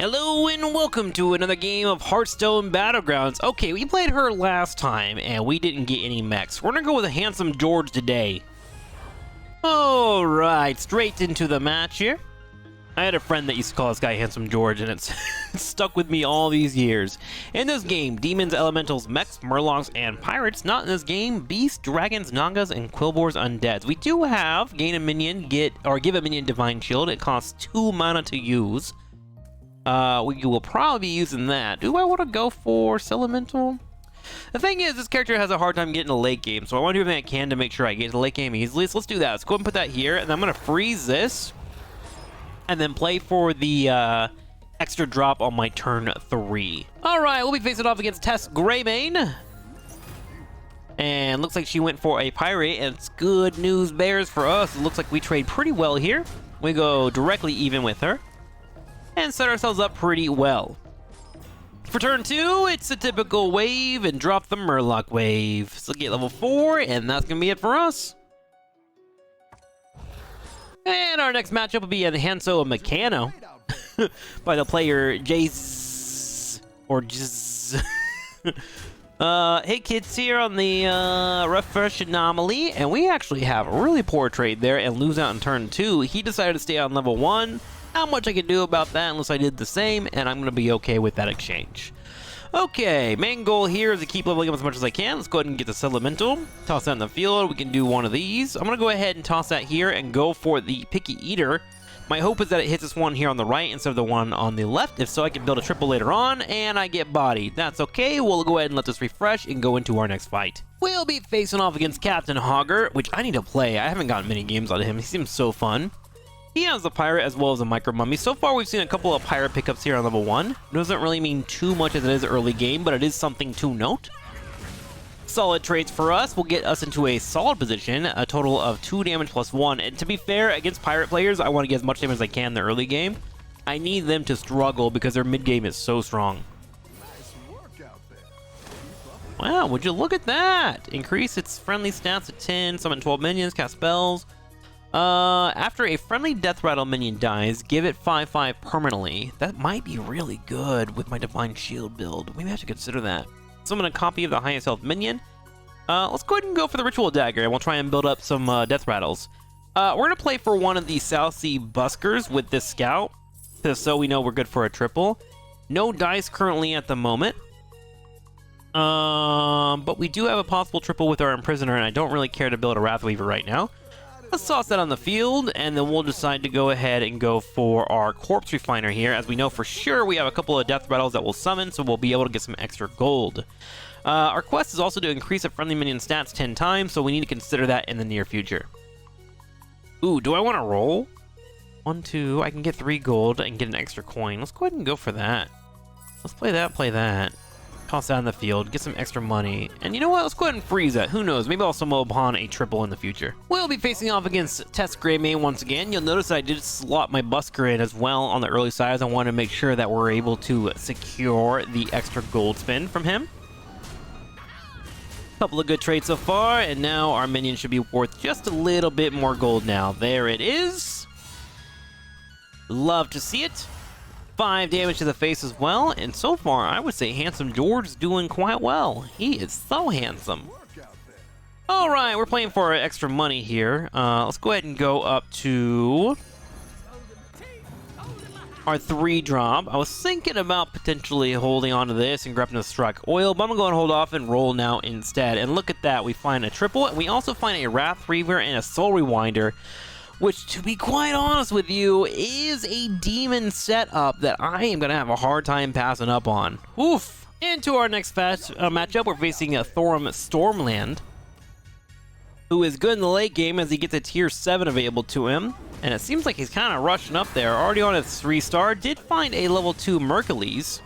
Hello and welcome to another game of Hearthstone Battlegrounds. Okay, we played her last time and we didn't get any mechs. We're gonna go with a handsome George today. Alright, straight into the match here. I had a friend that used to call this guy Handsome George, and it's stuck with me all these years. In this game, demons, elementals, mechs, murlocs, and pirates. Not in this game, beasts, dragons, nangas, and quillboars, undeads. We do have gain a minion, give a minion divine shield. It costs 2 mana to use. We will probably be using that. Do I want to go for elemental? The thing is, this character has a hard time getting a late game, so I want to do everything I can to make sure I get to the late game easily. So let's do that. Let's go ahead and put that here, and I'm going to freeze this. And then play for the extra drop on my turn 3. Alright, we'll be facing off against Tess Greymane. And looks like she went for a pirate, and it's good news bears for us. It looks like we trade pretty well here. We go directly even with her. And set ourselves up pretty well. For turn 2, it's a typical wave and drop the Murloc wave. So get level 4, and that's going to be it for us. And our next matchup will be a Hanso Meccano by the player Jace or Jz. Hey kids, here on the refresh anomaly, and we actually have a really poor trade there and lose out in turn 2. He decided to stay on level 1. Not much I can do about that unless I did the same, and I'm going to be okay with that exchange. Okay, main goal here is to keep leveling up as much as I can. Let's go ahead and get this elemental. Toss that in the field. We can do one of these. I'm going to go ahead and toss that here and go for the Picky Eater. My hope is that it hits this one here on the right instead of the one on the left. If so, I can build a triple later on, and I get bodied. That's okay. We'll go ahead and let this refresh and go into our next fight. We'll be facing off against Captain Hogger, which I need to play. I haven't gotten many games out of him. He seems so fun. He has a pirate as well as a micro mummy. So far, we've seen a couple of pirate pickups here on level 1. Doesn't really mean too much as it is early game, but it is something to note. Solid trades for us will get us into a solid position, a total of 2 damage plus 1. And to be fair, against pirate players, I want to get as much damage as I can in the early game. I need them to struggle because their mid game is so strong. Wow, would you look at that? Increase its friendly stats to 10, summon 12 minions, cast spells. After a friendly death rattle minion dies, give it 5/5 permanently. That might be really good with my divine shield build. We may have to consider that. Summon a copy of the highest health minion. Let's go ahead and go for the ritual dagger, and we'll try and build up some death rattles. We're gonna play for one of the South Sea buskers with this scout, so we know we're good for a triple. No dice currently at the moment. But we do have a possible triple with our imprisoner, and I don't really care to build a Wrathweaver right now. Let's toss that on the field, and then we'll decide to go ahead and go for our Corpse Refiner here, as we know for sure we have a couple of death rattles that will summon, so we'll be able to get some extra gold. Our quest is also to increase a friendly minion stats 10 times, so we need to consider that in the near future. Ooh, do I want to roll? 1, 2, I can get 3 gold and get an extra coin. Let's go ahead and go for that. Let's play that. Toss that on the field, get some extra money. And you know what? Let's go ahead and freeze that. Who knows? Maybe I'll stumble upon a triple in the future. We'll be facing off against Tess Greymane once again. You'll notice I did slot my busker in as well on the early side, as I want to make sure that we're able to secure the extra gold spin from him. Couple of good trades so far, and now our minion should be worth just a little bit more gold now. There it is. Love to see it. 5 damage to the face as well, and so far I would say Handsome George is doing quite well. He is so handsome. Alright, we're playing for extra money here. Let's go ahead and go up to our 3 drop. I was thinking about potentially holding on to this and grabbing a Strike Oil, but I'm going to hold off and roll now instead. And look at that, we find a triple, and we also find a Wrathweaver and a Soul Rewinder, which, to be quite honest with you, is a demon setup that I am going to have a hard time passing up on. Oof! Into our next matchup, we're facing a Thorum Stormland, who is good in the late game as he gets a tier 7 available to him. And it seems like he's kind of rushing up there. Already on his 3-star, did find a level 2 Mercules,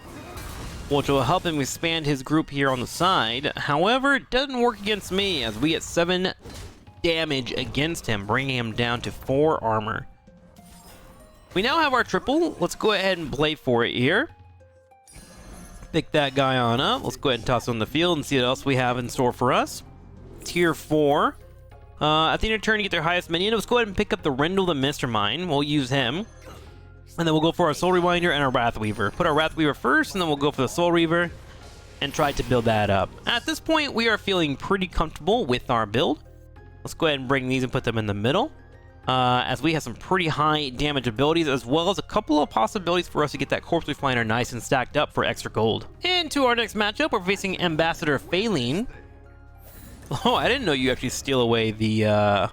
which will help him expand his group here on the side. However, it doesn't work against me as we get 7 damage against him, bringing him down to 4 armor. We now have our triple. Let's go ahead and play for it here. Pick that guy on up. Let's go ahead and toss on the field and see what else we have in store for us. Tier 4. At the end of turn, you get their highest minion. Let's go ahead and pick up the Rendell the Mistermine. We'll use him. And then we'll go for our Soul Rewinder and our Wrath Weaver. Put our Wrath Weaver first, and then we'll go for the Soul Reaver and try to build that up. At this point, we are feeling pretty comfortable with our build. Let's go ahead and bring these and put them in the middle, as we have some pretty high damage abilities, as well as a couple of possibilities for us to get that Corpse Refiner nice and stacked up for extra gold. Into our next matchup, we're facing Ambassador Phaline. Oh, I didn't know you actually steal away the,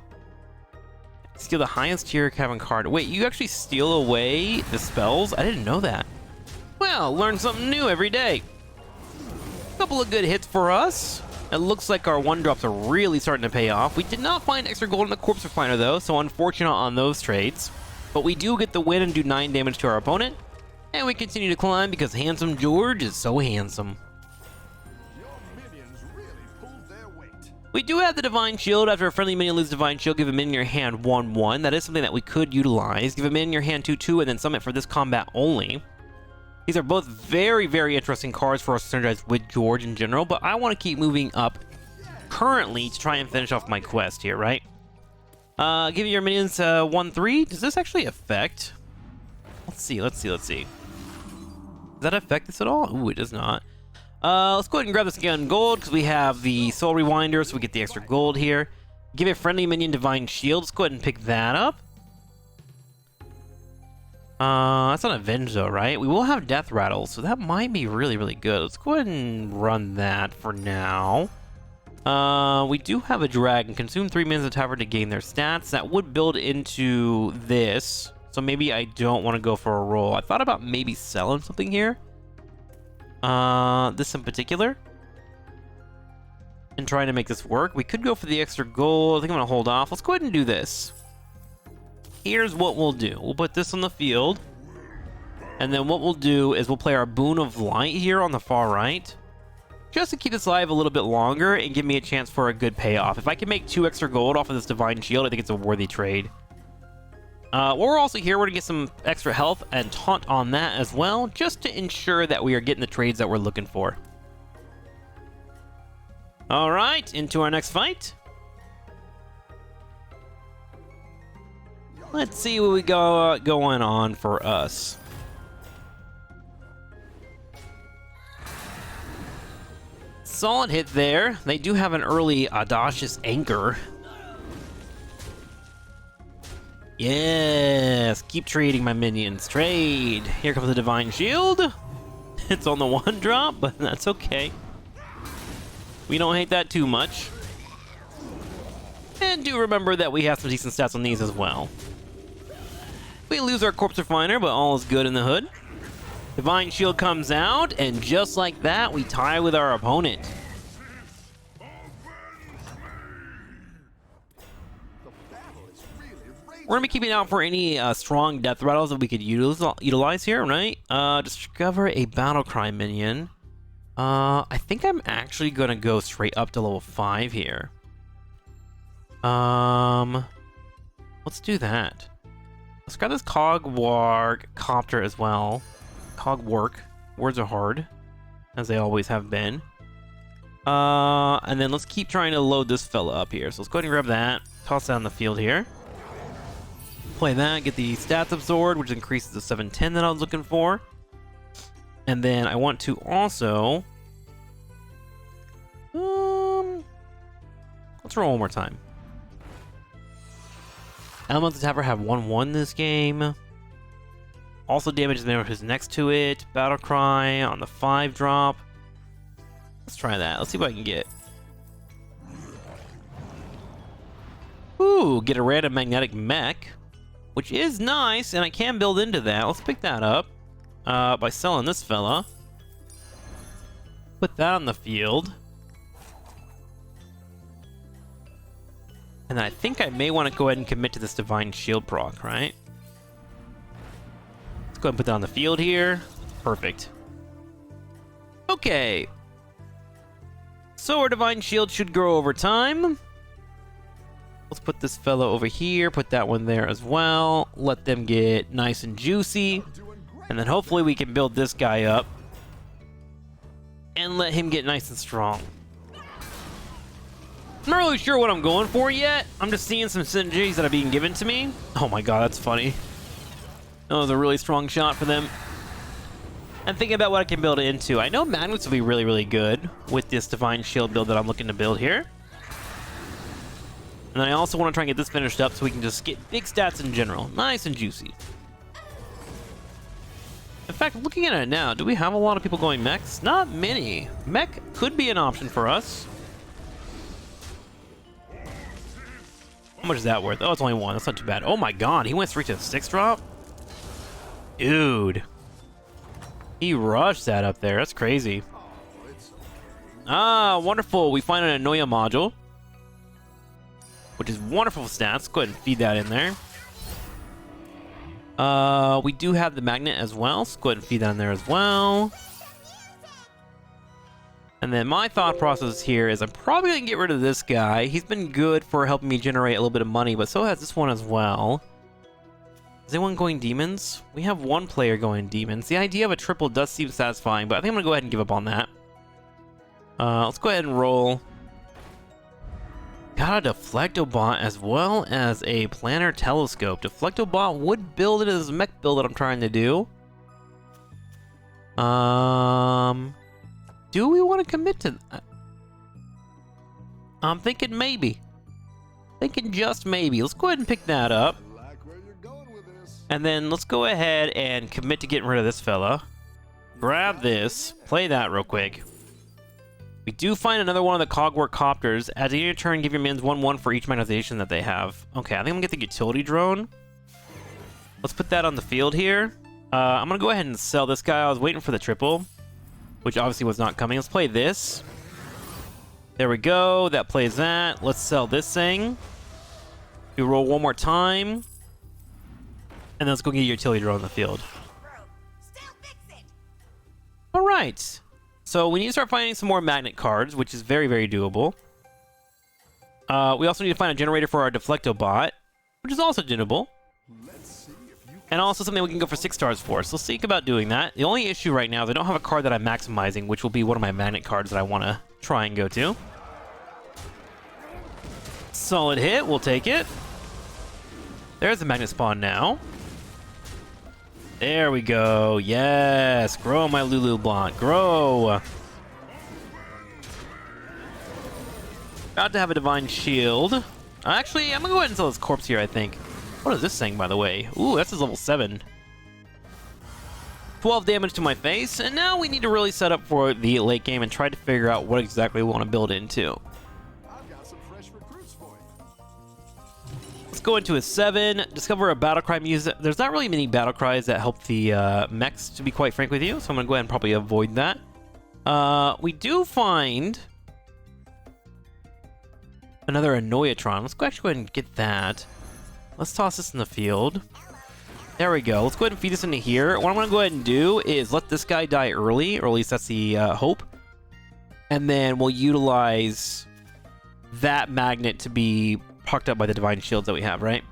steal the highest tier Kevin card. Wait, you actually steal away the spells? I didn't know that. Well, learn something new every day. Couple of good hits for us. It looks like our 1-drops are really starting to pay off. We did not find extra gold in the Corpse Refiner though, so unfortunate on those trades. But we do get the win and do 9 damage to our opponent. And we continue to climb because Handsome George is so handsome. We do have the Divine Shield. After a friendly minion loses Divine Shield, give a minion in your hand 1/1. That is something that we could utilize. Give a minion in your hand 2/2 and then summon for this combat only. These are both very, very interesting cards for us to synergize with George in general, but I want to keep moving up currently to try and finish off my quest here, right? Give your minions 1/3. Does this actually affect? Let's see. Does that affect this at all? Ooh, it does not. Let's go ahead and grab this again gold because we have the Soul Rewinder, so we get the extra gold here. Give a friendly minion Divine Shield. Let's go ahead and pick that up. That's not Avenge though, right? We will have Death Rattle, so that might be really, really good. Let's go ahead and run that for now. We do have a Dragon. Consume 3 minions of Tavern to gain their stats. That would build into this, so maybe I don't want to go for a roll. I thought about maybe selling something here. This in particular. And trying to make this work. We could go for the extra gold. I think I'm going to hold off. Let's go ahead and do this. Here's what we'll do. We'll put this on the field. And then what we'll do is we'll play our Boon of Light here on the far right. Just to keep this alive a little bit longer and give me a chance for a good payoff. If I can make 2 extra gold off of this Divine Shield, I think it's a worthy trade. While we're also here, we're going to get some extra health and taunt on that as well, just to ensure that we are getting the trades that we're looking for. Alright, into our next fight. Let's see what we got going on for us. Solid hit there. They do have an early Audacious Anchor. Yes, keep trading my minions. Trade. Here comes the Divine Shield. It's on the 1-drop, but that's okay. We don't hate that too much. And do remember that we have some decent stats on these as well. We lose our Corpse Refiner, but all is good in the hood. Divine Shield comes out, and just like that, we tie with our opponent. We're going to be keeping out for any strong death rattles that we could utilize here, right? Discover a battle cry minion. I think I'm actually going to go straight up to level 5 here. Let's do that. Let's grab this Cogwark Copter as well. Cogwark. Words are hard, as they always have been. And then let's keep trying to load this fella up here. So let's go ahead and grab that. Toss that on the field here. Play that, get the stats absorbed, which increases the 710 that I was looking for. And then I want to also... let's roll one more time. Elements of Tavern have 1/1 this game. Also damages the member who's next to it. Battle Cry on the 5-drop. Let's try that. Let's see what I can get. Ooh, get a random magnetic mech, which is nice, and I can build into that. Let's pick that up by selling this fella. Put that on the field. And I think I may want to go ahead and commit to this Divine Shield proc, right? Let's go ahead and put that on the field here. Perfect. Okay. So our Divine Shield should grow over time. Let's put this fellow over here, put that one there as well. Let them get nice and juicy. And then hopefully we can build this guy up. And let him get nice and strong. I'm not really sure what I'm going for yet. I'm just seeing some synergies that are being given to me. Oh my god, that's funny. That was a really strong shot for them. And thinking about what I can build it into. I know magnets will be really, really good with this Divine Shield build that I'm looking to build here. And I also want to try and get this finished up so we can just get big stats in general. Nice and juicy. In fact, looking at it now, do we have a lot of people going mechs? Not many. Mech could be an option for us. How much is that worth? Oh, it's only 1. That's not too bad. Oh my god, he went straight to 6 drop? Dude. He rushed that up there. That's crazy. Ah, wonderful. We find an Anoia module, which is wonderful stats. Go ahead and feed that in there. We do have the magnet as well, so go ahead and feed that in there as well. And then my thought process here is I'm probably going to get rid of this guy. He's been good for helping me generate a little bit of money, but so has this one as well. Is anyone going demons? We have one player going demons. The idea of a triple does seem satisfying, but I think I'm going to go ahead and give up on that. Let's go ahead and roll. Got a Deflectobot as well as a Planar Telescope. Deflectobot would build it as a mech build that I'm trying to do. Do we want to commit to that? I'm thinking maybe. Thinking just maybe. Let's go ahead and pick that up. And then let's go ahead and commit to getting rid of this fella. Grab this. Play that real quick. We do find another one of the Cogwork Copters. At the end of your turn, give your minions 1/1 for each mechanization that they have. Okay, I think I'm gonna get the utility drone. Let's put that on the field here. I'm gonna go ahead and sell this guy. I was waiting for the triple, which obviously was not coming. Let's play this. There we go. That plays that. Let's sell this thing. We roll one more time. And then let's go get your utility drone on the field. All right. So we need to start finding some more magnet cards, which is very, very doable. We also need to find a generator for our Deflectobot, which is also doable. And also something we can go for 6 stars for. So let's think about doing that. The only issue right now is I don't have a card that I'm maximizing, which will be one of my magnet cards that I want to try and go to. Solid hit. We'll take it. There's the magnet spawn now. There we go. Yes. Grow my Lulu Blanc. Grow. About to have a Divine Shield. Actually, I'm going to go ahead and sell this corpse here, I think. What is this thing, by the way? Ooh, that's his level 7. 12 damage to my face. And now we need to really set up for the late game and try to figure out what exactly we want to build into. Let's go into a 7, discover a battle cry music. There's not really many battle cries that help the mechs, to be quite frank with you, so I'm going to go ahead and probably avoid that. We do find another Anoiatron. Let's actually go ahead and get that. Let's toss this in the field. There we go. Let's go ahead and feed this into here. What I'm going to go ahead and do is let this guy die early, or at least that's the hope. And then we'll utilize that magnet to be pucked up by the Divine Shields that we have, right?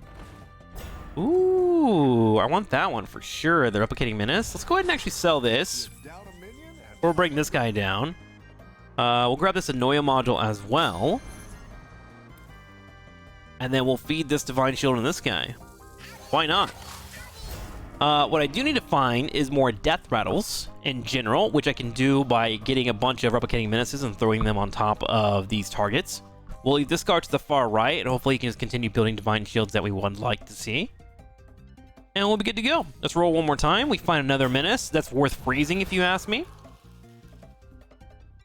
Ooh, I want that one for sure. The Replicating Menace. Let's go ahead and actually sell this. We'll bring this guy down. We'll grab this Anoia module as well. And then we'll feed this Divine Shield in this guy. Why not? What I do need to find is more Death Rattles in general, which I can do by getting a bunch of Replicating Menaces and throwing them on top of these targets. We'll leave this guard to the far right, and hopefully he can just continue building Divine Shields that we would like to see. And we'll be good to go. Let's roll one more time. We find another Menace. That's worth freezing, if you ask me.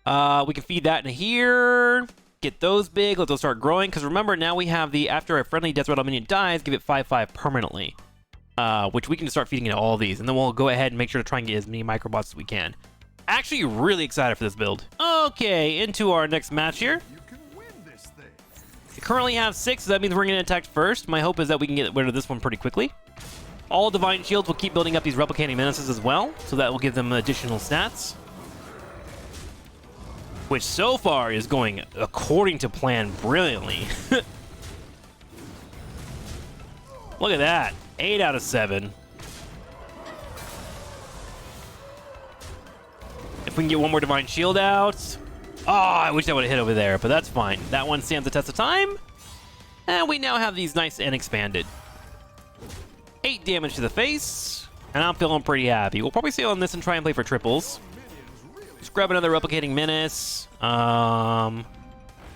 We can feed that in here. Get those big. Let those start growing. Because remember, now we have the after a friendly Death Rattle minion dies, give it 5/5 permanently. Which we can start feeding into all these. And then we'll go ahead and make sure to try and get as many microbots as we can. Actually, really excited for this build. Okay, into our next match here. We currently have 6, so that means we're going to attack first. My hope is that we can get rid of this one pretty quickly. All Divine Shields will keep building up these Replicating Menaces as well, so that will give them additional stats. Which so far is going according to plan brilliantly. Look at that. 8 out of 7. If we can get one more Divine Shield out. Oh, I wish that would have hit over there, but that's fine. That one stands the test of time. And we now have these nice and expanded. 8 damage to the face. And I'm feeling pretty happy. We'll probably stay on this and try and play for triples. Just grab another replicating menace.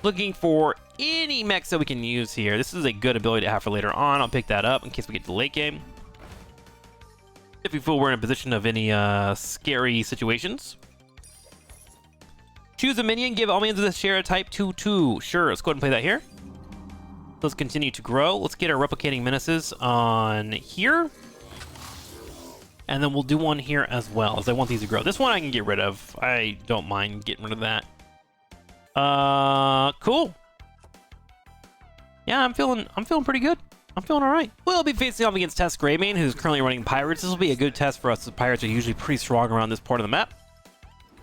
Looking for any mechs that we can use here. This is a good ability to have for later on. I'll pick that up in case we get to the late game. If we feel we're in a position of any scary situations. Choose a minion, give all minions with a share a type 2/2. Sure, let's go ahead and play that here. Let's continue to grow. Let's get our replicating menaces on here. And then we'll do one here as well, as I want these to grow. This one I can get rid of. I don't mind getting rid of that. Cool. Yeah, I'm feeling pretty good. I'm feeling all right. We'll be facing off against Tess Greymane, who's currently running Pirates. This will be a good test for us. The Pirates are usually pretty strong around this part of the map.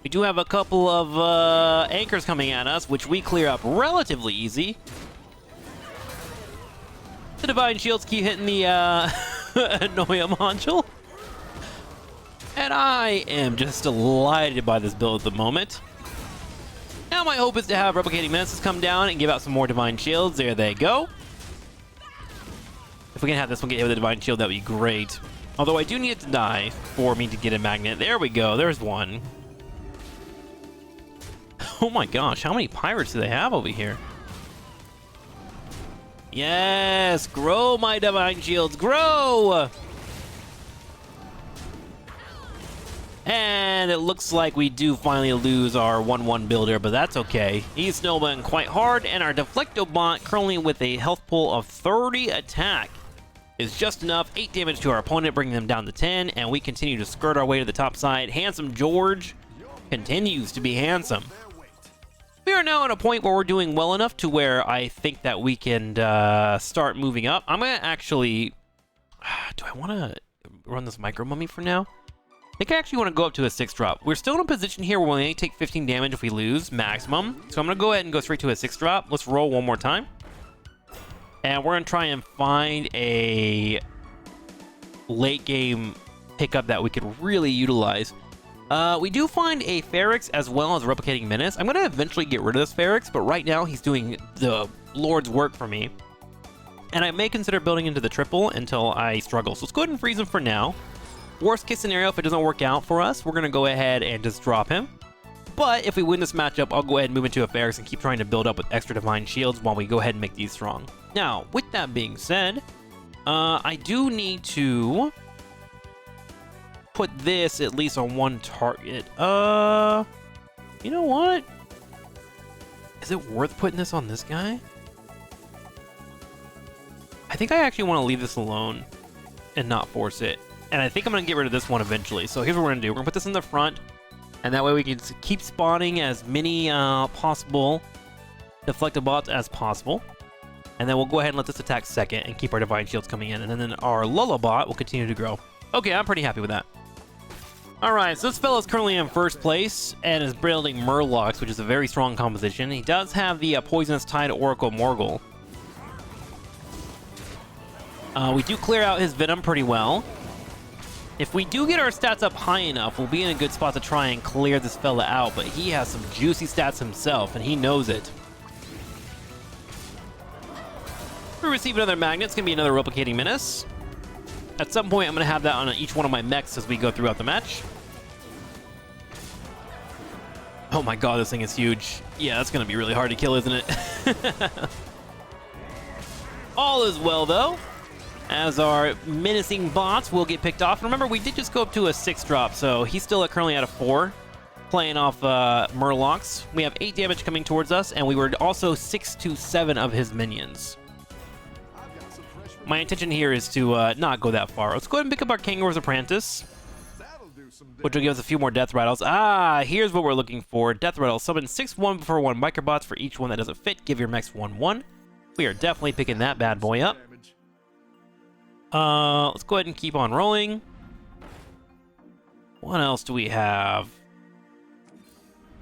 We do have a couple of anchors coming at us, which we clear up relatively easy. The Divine Shields keep hitting the Noia module. And I am just delighted by this build at the moment. Now my hope is to have Replicating Menaces come down and give out some more Divine Shields. There they go. If we can have this one get hit with a Divine Shield, that would be great. Although I do need it to die for me to get a Magnet. There we go. There's one. Oh my gosh, how many pirates do they have over here? Yes! Grow, my Divine Shields! Grow! And it looks like we do finally lose our 1/1 builder, but that's okay. He's snowballing quite hard, and our Deflectobot, currently with a health pool of 30 attack, is just enough. 8 damage to our opponent, bringing them down to 10, and we continue to skirt our way to the top side. Handsome George continues to be handsome. We are now at a point where we're doing well enough to where I think that we can start moving up. I'm going to actually... Do I want to run this Micro Mummy for now? I think I actually want to go up to a 6-drop. We're still in a position here where we only take 15 damage if we lose, maximum. So I'm going to go ahead and go straight to a 6-drop. Let's roll one more time. And we're going to try and find a late game pickup that we could really utilize. We do find a Ferrix as well as a Replicating Menace. I'm going to eventually get rid of this Ferrix, but right now he's doing the Lord's work for me. And I may consider building into the triple until I struggle. So let's go ahead and freeze him for now. Worst case scenario, if it doesn't work out for us, we're going to go ahead and just drop him. But if we win this matchup, I'll go ahead and move into a Ferrix and keep trying to build up with extra Divine Shields while we go ahead and make these strong. Now, with that being said, I do need to put this at least on one target. You know what? Is it worth putting this on this guy? I think I actually want to leave this alone and not force it. And I think I'm going to get rid of this one eventually. So here's what we're going to do. We're going to put this in the front. And that way we can keep spawning as many possible Deflectobots as possible. And then we'll go ahead and let this attack second and keep our Divine Shields coming in. And then our Lullabot will continue to grow. Okay, I'm pretty happy with that. Alright, so this fella's currently in first place and is building Murlocs, which is a very strong composition. He does have the Poisonous Tide Oracle Morgul. We do clear out his Venom pretty well. If we do get our stats up high enough, we'll be in a good spot to try and clear this fella out, but he has some juicy stats himself, and he knows it. We receive another Magnet. It's going to be another Replicating Menace. At some point, I'm going to have that on each one of my mechs as we go throughout the match. Oh my god, this thing is huge. Yeah, that's going to be really hard to kill, isn't it? All is well, though, as our menacing bots will get picked off. Remember, we did just go up to a 6-drop, so he's still currently at a 4, playing off Murlocs. We have 8 damage coming towards us, and we were also 6 to 7 of his minions. My intention here is to not go that far. Let's go ahead and pick up our Kangaroo's Apprentice, which will give us a few more Death Rattles. Ah, here's what we're looking for. Death Rattles. Summon 6 1/1 Microbots for each one that doesn't fit. Give your mechs 1/1. We are definitely picking that bad boy up. Let's go ahead and keep on rolling. What else do we have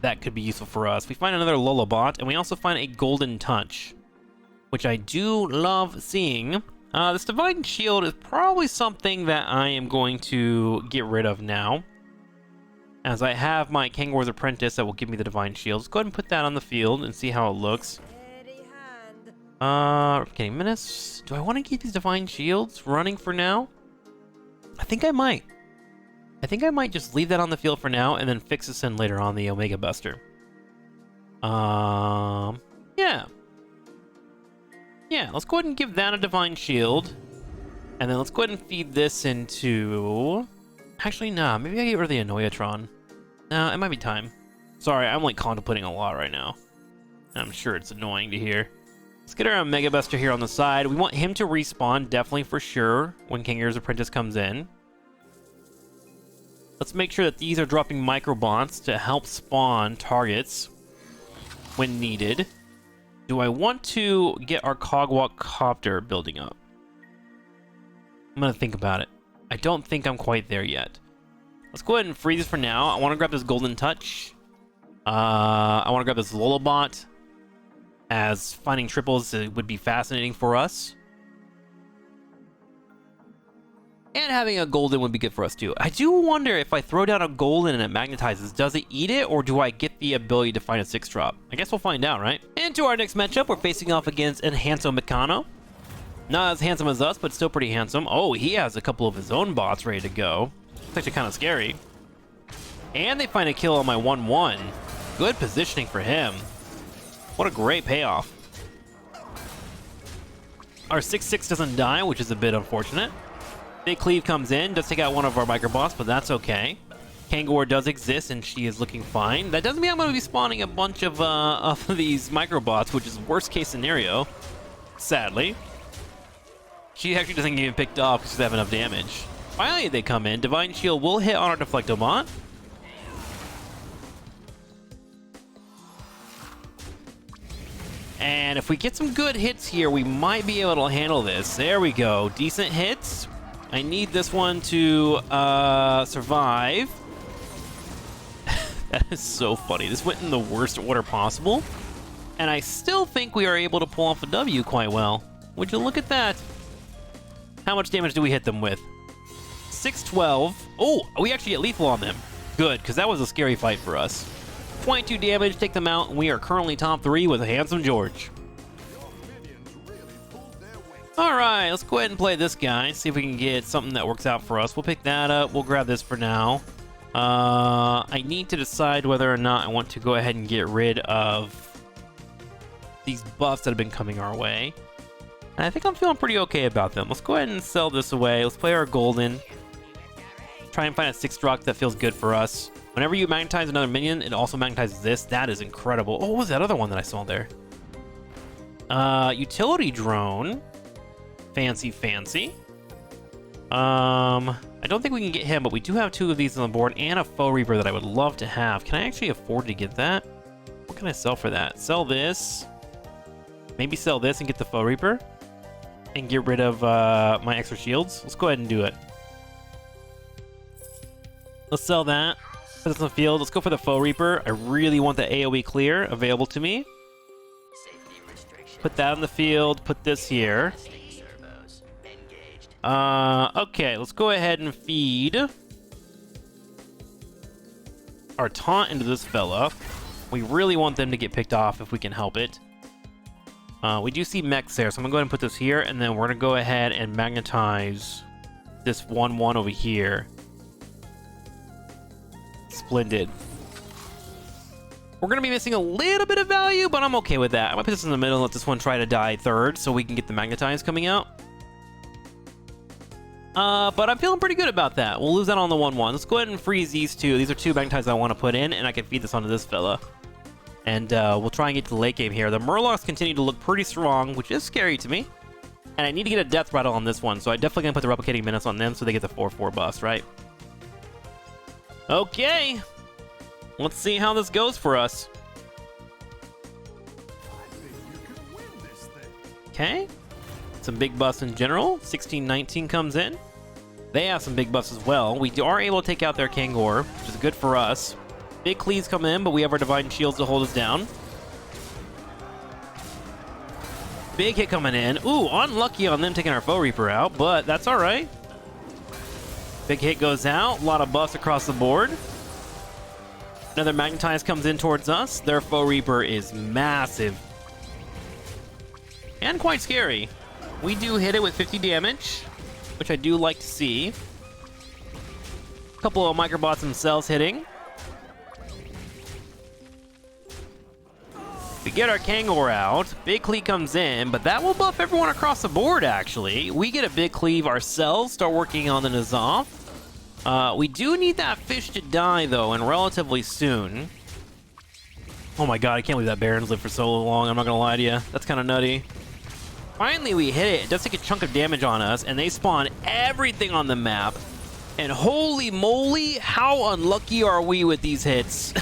that could be useful for us? We find another Lullabot, and we also find a Golden Touch, which I do love seeing. This Divine Shield is probably something that I am going to get rid of now, as I have my Kangaroo's Apprentice that will give me the Divine Shield. Let's go ahead and put that on the field and see how it looks. Replicating Menace. Do I want to keep these Divine Shields running for now? I think I might. I think I might just leave that on the field for now and then fix this in later on the Omega Buster. Yeah. Yeah, let's go ahead and give that a Divine Shield. And then let's go ahead and feed this into... Actually, nah, maybe I get rid of the Annoyatron. No, it might be time. Sorry, I'm like contemplating a lot right now. I'm sure it's annoying to hear. Let's get our Omega Buster here on the side. We want him to respawn, definitely for sure, when Kangaroos Apprentice comes in. Let's make sure that these are dropping microbots to help spawn targets when needed. Do I want to get our Cogwalk Copter building up? I'm gonna think about it. I don't think I'm quite there yet. Let's go ahead and freeze this for now. I want to grab this Golden Touch. I want to grab this Lullabot, as finding triples would be fascinating for us. And having a golden would be good for us too. I do wonder if I throw down a golden and it magnetizes, does it eat it, or do I get the ability to find a 6-drop? I guess we'll find out, right? Into our next matchup, we're facing off against Enhanso Meccano. Not as handsome as us, but still pretty handsome. Oh, he has a couple of his own bots ready to go. It's actually kind of scary. And they find a kill on my 1-1. Good positioning for him. What a great payoff. Our 6-6 doesn't die, which is a bit unfortunate. Big Cleave comes in, does take out one of our microbots, but that's okay. Kangor does exist, and she is looking fine. That doesn't mean I'm going to be spawning a bunch of these microbots, which is worst case scenario, sadly. She actually doesn't get picked off because she doesn't have enough damage. Finally, they come in. Divine Shield will hit on our Deflectobot. And if we get some good hits here, we might be able to handle this. There we go. Decent hits. I need this one to survive. That is so funny. This went in the worst order possible. And I still think we are able to pull off a W quite well. Would you look at that? How much damage do we hit them with? 612. Oh, we actually get lethal on them. Good, because that was a scary fight for us. 22 damage, take them out, and we are currently top 3 with a Handsome George. Alright, let's go ahead and play this guy, see if we can get something that works out for us. We'll pick that up, we'll grab this for now. I need to decide whether or not I want to go ahead and get rid of these buffs that have been coming our way. And I think I'm feeling pretty okay about them. Let's go ahead and sell this away. Let's play our golden. Try and find a 6-drop that feels good for us. Whenever you magnetize another minion, it also magnetizes this. That is incredible. Oh, what was that other one that I saw there? Utility drone. Fancy, fancy. I don't think we can get him, but we do have 2 of these on the board and a Foe Reaper that I would love to have. Can I actually afford to get that? What can I sell for that? Sell this. Maybe sell this and get the Foe Reaper. And get rid of my extra shields. Let's go ahead and do it. Let's sell that. Put this on the field. Let's go for the Foe Reaper. I really want the AoE clear available to me. Put that on the field. Put this here. Okay, let's go ahead and feed our taunt into this fella. We really want them to get picked off if we can help it. We do see mechs there, so I'm gonna go ahead and put this here, and then we're gonna go ahead and magnetize this 1-1 over here. Splendid. We're gonna be missing a little bit of value, but I'm okay with that. I'm gonna put this in the middle and let this one try to die third, so we can get the magnetize coming out. But I'm feeling pretty good about that. We'll lose that on the 1-1. Let's go ahead and freeze these 2. These are 2 magnetize I want to put in, and I can feed this onto this fella. And we'll try and get to the late game here. The Murlocs continue to look pretty strong, which is scary to me. And I need to get a Death Rattle on this one, so I'm definitely going to put the Replicating Menace on them so they get the 4/4 buffs, right? Okay. Let's see how this goes for us. Okay. Some big buffs in general. 16-19 comes in. They have some big buffs as well. We are able to take out their Kangor, which is good for us. Big Cleaves come in, but we have our Divine Shields to hold us down. Big hit coming in. Ooh, unlucky on them taking our Foe Reaper out, but that's all right. Big hit goes out. A lot of buffs across the board. Another Magnetize comes in towards us. Their Foe Reaper is massive. And quite scary. We do hit it with 50 damage, which I do like to see. Couple of microbots themselves hitting. We get our Kangor out. Big Cleave comes in, but that will buff everyone across the board, actually. We get a Big Cleave ourselves, start working on the N'Zoth. We do need that fish to die, though, and relatively soon. Oh my god, I can't believe that Baron's lived for so long. I'm not gonna lie to you. That's kind of nutty. Finally, we hit it. It does take a chunk of damage on us, and they spawn everything on the map. And holy moly, how unlucky are we with these hits?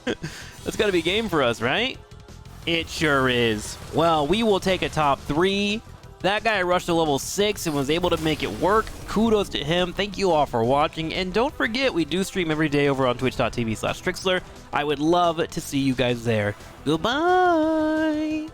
That's gotta be game for us, right? It sure is. Well, we will take a top 3. That guy rushed to level 6 and was able to make it work. Kudos to him. Thank you all for watching. And don't forget, we do stream every day over on twitch.tv/TrikSlyr. I would love to see you guys there. Goodbye!